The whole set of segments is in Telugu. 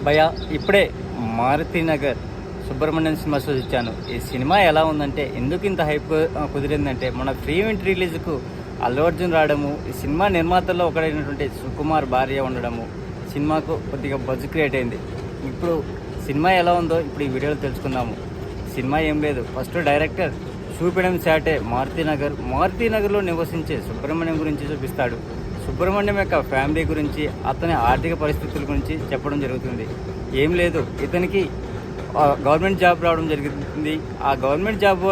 భయ ఇప్పుడే మారుతినగర్ సుబ్రహ్మణ్యం సినిమా చూసించాను. ఈ సినిమా ఎలా ఉందంటే, ఎందుకు ఇంత హైప్ కుదిరిందంటే, మన ఫ్రీ ఈవెంట్ రిలీజ్కు అల్లు అర్జున్ రావడము, ఈ సినిమా నిర్మాతల్లో ఒకడైనటువంటి సుకుమార్ భార్య ఉండడము సినిమాకు కొద్దిగా బజ్ క్రియేట్ అయింది. ఇప్పుడు సినిమా ఎలా ఉందో ఇప్పుడు ఈ వీడియోలో తెలుసుకుందాము. సినిమా ఏం లేదు, ఫస్ట్ డైరెక్టర్ చూపించడం చాటే మారుతినగర్లో నివసించే సుబ్రహ్మణ్యం గురించి చూపిస్తాడు. సుబ్రహ్మణ్యం యొక్క ఫ్యామిలీ గురించి, అతని ఆర్థిక పరిస్థితుల గురించి చెప్పడం జరుగుతుంది. ఏం లేదు, ఇతనికి గవర్నమెంట్ జాబ్ రావడం జరుగుతుంది. ఆ గవర్నమెంట్ జాబ్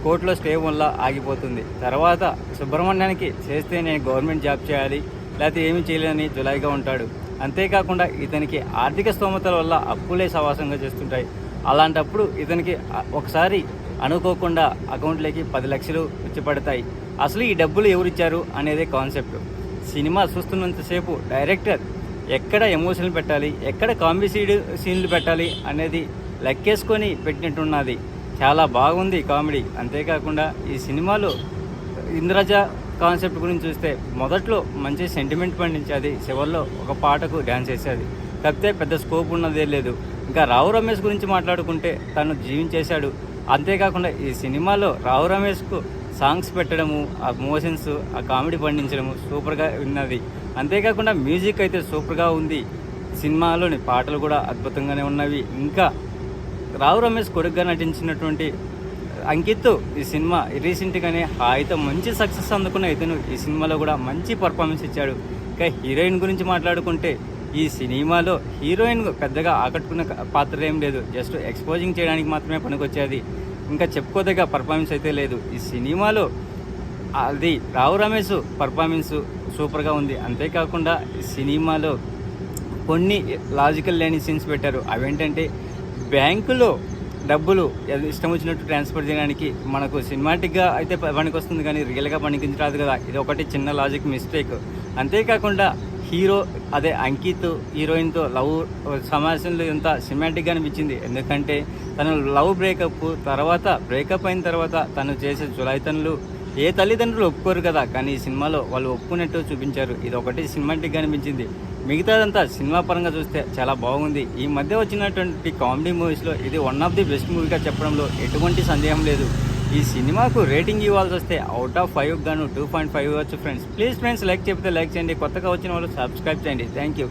కోర్టులో స్టే వల్ల ఆగిపోతుంది. తర్వాత సుబ్రహ్మణ్యానికి చేస్తే నేను గవర్నమెంట్ జాబ్ చేయాలి, లేకపోతే ఏమీ చేయలేని జులాయిగా ఉంటాడు. అంతేకాకుండా ఇతనికి ఆర్థిక స్తోమతల వల్ల అప్పులే సవాసంగా చేస్తుంటాయి. అలాంటప్పుడు ఇతనికి ఒకసారి అనుకోకుండా అకౌంట్లోకి 10 లక్షలు వచ్చి పడతాయి. అసలు ఈ డబ్బులు ఎవరిచ్చారు అనేదే కాన్సెప్ట్. సినిమా చూస్తున్నంతసేపు డైరెక్టర్ ఎక్కడ ఎమోషన్లు పెట్టాలి, ఎక్కడ కామెడీ సీన్లు పెట్టాలి అనేది లెక్కేసుకొని పెట్టినట్టున్నది. చాలా బాగుంది కామెడీ. అంతేకాకుండా ఈ సినిమాలో ఇంద్రజ కాన్సెప్ట్ గురించి చూస్తే, మొదట్లో మంచి సెంటిమెంట్ పండించేది, చివరిలో ఒక పాటకు డ్యాన్స్ చేసేది, కాకపోతే పెద్ద స్కోప్ ఉన్నదే లేదు. ఇంకా రావు రమేష్ గురించి మాట్లాడుకుంటే తను జీవించేశాడు. అంతేకాకుండా ఈ సినిమాలో రావు రమేష్కు సాంగ్స్ పెట్టడము, ఆ మోషన్స్, ఆ కామెడీ పండించడము సూపర్గా ఉన్నది. అంతేకాకుండా మ్యూజిక్ అయితే సూపర్గా ఉంది. సినిమాలోని పాటలు కూడా అద్భుతంగానే ఉన్నవి. ఇంకా రావు రమేష్ కొడుకుగా నటించినటువంటి అంకిత్ ఈ సినిమా రీసెంట్గానే హాయితో మంచి సక్సెస్ అందుకున్న ఇతను ఈ సినిమాలో కూడా మంచి పర్ఫార్మెన్స్ ఇచ్చాడు. ఇంకా హీరోయిన్ గురించి మాట్లాడుకుంటే, ఈ సినిమాలో హీరోయిన్ పెద్దగా ఆకట్టుకున్న పాత్ర ఏం లేదు, జస్ట్ ఎక్స్పోజింగ్ చేయడానికి మాత్రమే పనికొచ్చేది. ఇంకా చెప్పుకోదగ్గ పర్ఫార్మెన్స్ అయితే లేదు ఈ సినిమాలో. అది రావు రమేష్ పర్ఫార్మెన్స్ సూపర్గా ఉంది. అంతేకాకుండా ఈ సినిమాలో కొన్ని లాజికల్ లేని సీన్స్ పెట్టారు. అవేంటంటే, బ్యాంకులో డబ్బులు ఇష్టం వచ్చినట్టు ట్రాన్స్ఫర్ చేయడానికి మనకు సినిమాటిక్గా అయితే పనికి వస్తుంది, కానీ రియల్గా పనికించరాదు కదా. ఇది ఒకటి చిన్న లాజిక్ మిస్టేక్. అంతేకాకుండా హీరో అదే అంకిత్ హీరోయిన్తో లవ్ సమావేశంలో ఎంత సినిమాటిక్గా అనిపించింది. ఎందుకంటే తను లవ్ బ్రేకప్ అయిన తర్వాత తను చేసే జులాయితనులు ఏ తల్లిదండ్రులు ఒప్పుకోరు కదా, కానీ ఈ సినిమాలో వాళ్ళు ఒప్పుకున్నట్టు చూపించారు. ఇది ఒకటి సినిమాటిక్గా అనిపించింది. మిగతాదంతా సినిమా పరంగా చూస్తే చాలా బాగుంది. ఈ మధ్య వచ్చినటువంటి కామెడీ మూవీస్లో ఇది వన్ ఆఫ్ ది బెస్ట్ మూవీగా చెప్పడంలో ఎటువంటి సందేహం లేదు. ఈ సినిమాకు రేటింగ్ ఇవ్వాల్సి వస్తే అవుట్ ఆఫ్ 5 గాను 2.5 ఇవ్వచ్చు ఫ్రెండ్స్. ప్లీజ్ ఫ్రెండ్స్, లైక్ చెప్తే లైక్ చేయండి, కొత్తగా వచ్చిన వాళ్ళు సబ్స్క్రైబ్ చేయండి. Thank you.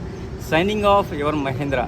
Signing off your Mahindra.